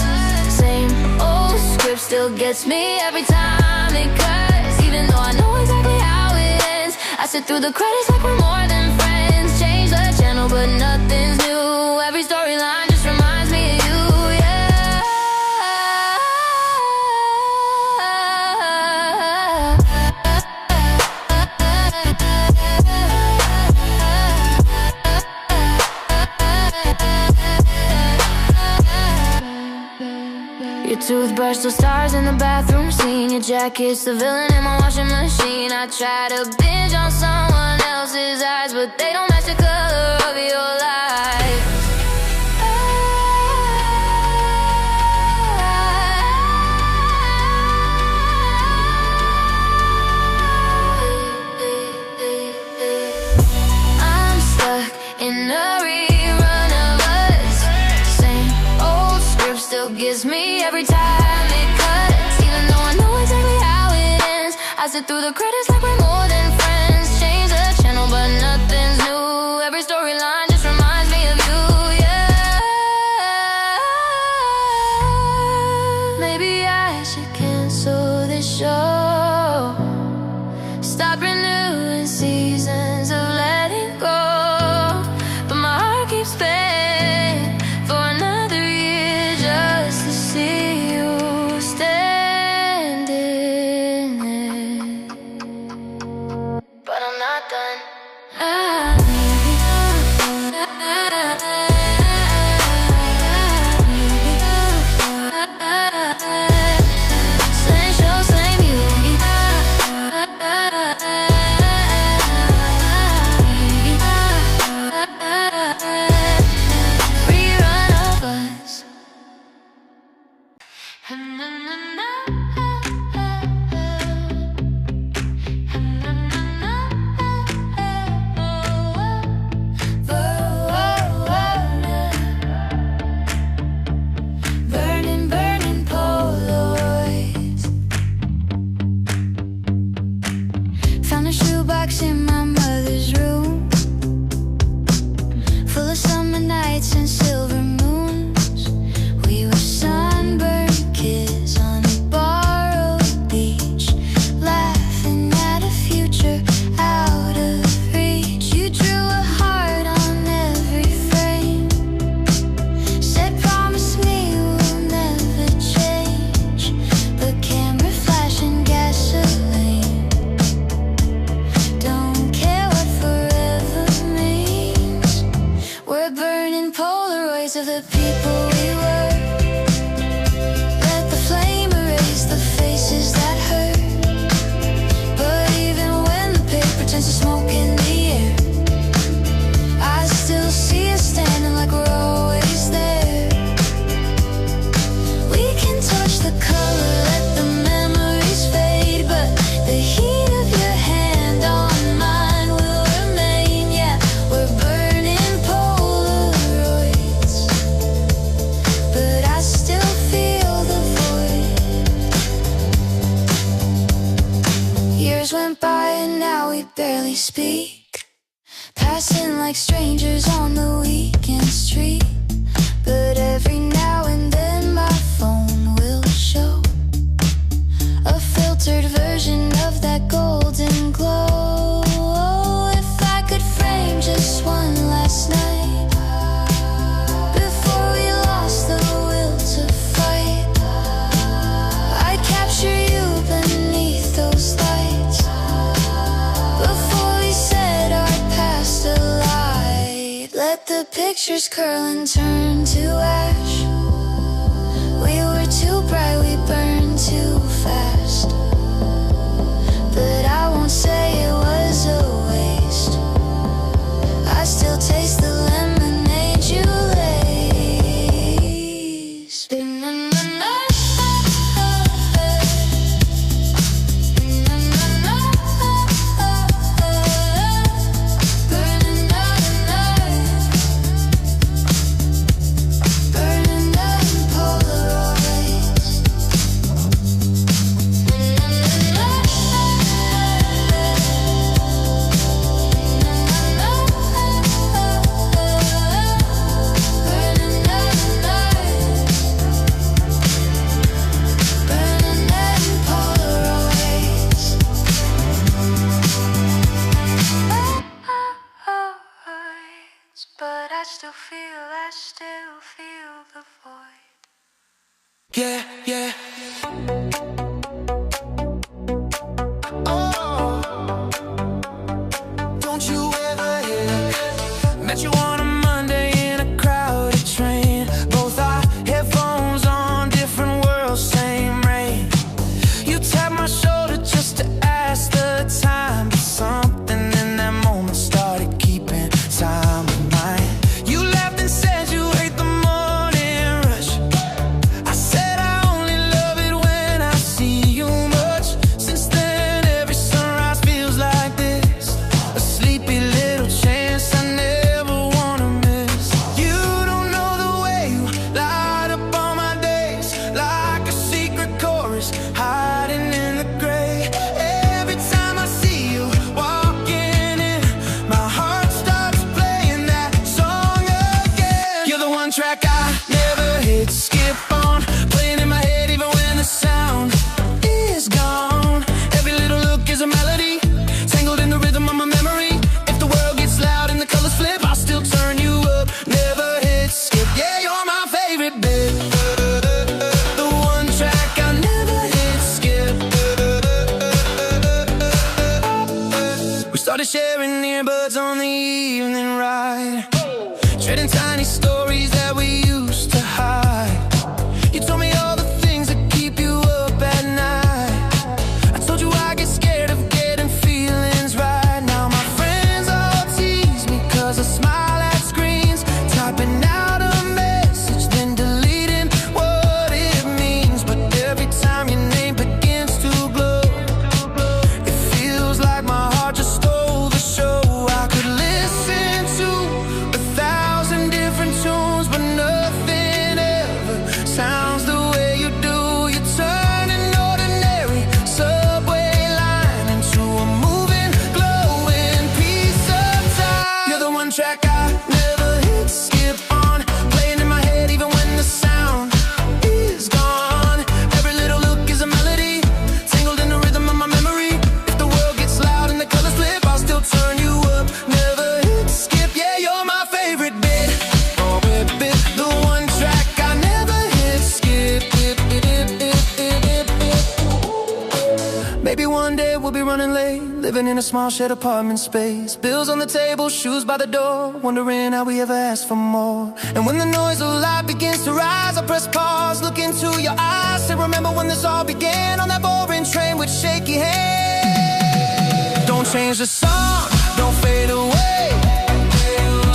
Same old script still gets me every time it cuts. Even though I know exactly how it ends, I sit through the credits like we're more than friends. Change the channel but nothing's new. Every storyline just reminds me of you, yeah. Your toothbrush, the stars in the bathroom scene. Your jacket's the villain in my washing machine. I try to binge on someone else's eyes, but they don't match the color of your life. I'm stuck in a rerun of us. Same old script still gives me every time it cuts. Even though I know exactly how it ends, I sit through the credits like we're more than friends. Change the channel but nothing's new. Every storyline just reminds me of you, yeah. Maybe I should cancel this show. Stop renewing seasons of letting go. But my heart keeps paying for another year just to see you standing there. But I'm not done. Same show, same you. Rerun of us. Burning, burning Polaroids. Found a shoebox in my mother's room, full of summer nights and silver moons. We were sunburned kids on a borrowed beach, laughing at a future out of Years went by and now we barely speak, passing like strangers on the weekend street. But every now and then my phone will show a filtered version of that golden glow. If I could frame just one last night before we lost the will to fight, I'd capture you beneath those lights before we set our past alight. Let the pictures curl and turn to ash. We were too bright, we burned too fast. But I won't say it was a waste. I still taste the lemonade you laced. But I still feel the void. Yeah, yeah. Oh, don't you ever hear? Met you on a Monday in a crowded train. Both our headphones on, different worlds, same rain. You tapped my shoulder just to ask the time, but something in that moment started keeping time. Track I never hit skip on, playing in my head even when the sound is gone. Every little look is a melody, tangled in the rhythm of my memory. If the world gets loud and the colors flip, I'll still turn you up. Never hit skip, yeah, you're my favorite bit. The one track I never hit skip. We started sharing earbuds on the evening ride, trading tiny stories that we used to hide. You told me all the things that keep you up at night. I told you I get scared of getting feelings right. Now my friends all tease me cause I smile at screens, typing out a message then deleting what it means. But every time your name begins to glow, it feels like my heart just stole the show. I could listen to 1,000 different tunes, but nothing ever sounds the way you do. You turn an ordinary subway line into a moving, glowing piece of time. You're the one track I never hit skip on, playing in my head even when the sound is gone. Every little look is a melody, tangled in the rhythm of my memory. If the world gets loud and the colors flip, I'll still turn you up. Never hit skip, yeah, you're my favorite bit. Oh, bit, the one track I never hit skip. Maybe one day we'll be running late, living in a small shared apartment space. Bills on the table, shoes by the door, wondering how we ever asked for more. And when the noise of life begins to rise, I press pause, look into your eyes, say remember when this all began on that boring train with shaky hands. Don't change the song, don't fade away.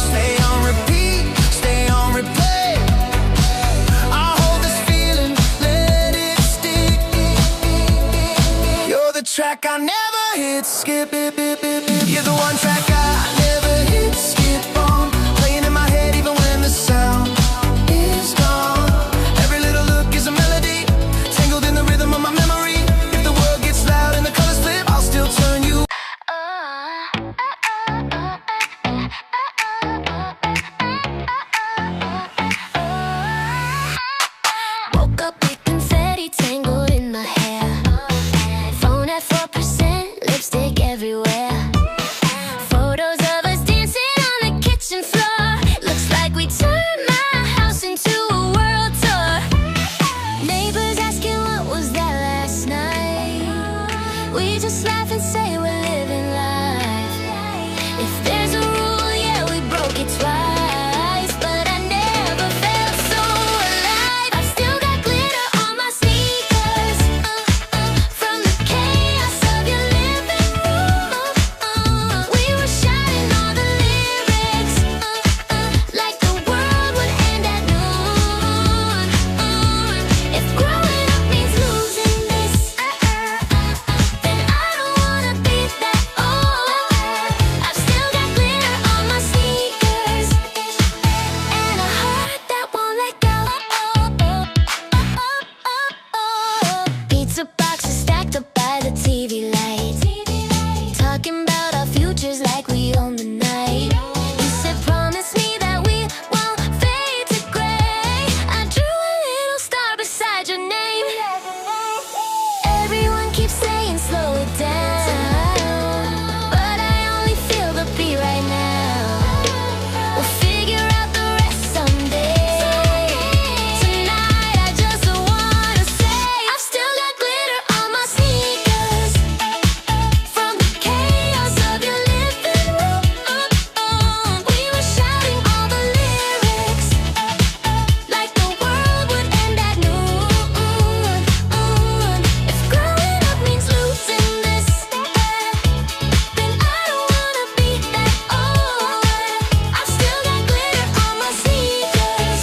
Stay on repeat, stay on replay. I'll hold this feeling, let it stick. You're the track I never hit skip. You're the one track I never hit skip on, playing in my head even when the sound is gone. Every little look is a melody, tangled in the rhythm of my memory. If the world gets loud and the colors flip, I'll still turn that 4%, lipstick everywhere. Photos of us dancing on the kitchen floor. Looks like we turned my house into a world tour. Neighbors asking what was that last night. We just laugh and say we're living life. If there's a rule, yeah, we broke it twice. But I never felt so alive. I've still got glitter on my sneakers, from the chaos of your living room. We were shouting all the lyrics, like the world would end at noon. If growing up means losing this, then I don't wanna be that old. I've still got glitter on my sneakers, and a heart that won't let go. Pizza boxes stacked up by the TV light, talking about our futures like we own the night. You said promise me that we won't fade to gray. I drew a little star beside your name. Everyone keeps saying slow it down, but I only feel the beat right now. We'll figure out the rest someday. Tonight I just wanna say I've still got glitter on my sneakers, from the chaos of your living room. We were shouting all the lyrics, like the world would end at noon. If growing up means losing this, then I don't wanna be that old. I've still got glitter on my sneakers,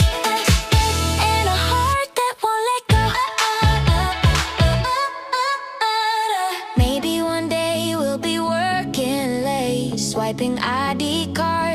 and a heart that won't let go. Maybe one day we'll be working late, swiping ID cards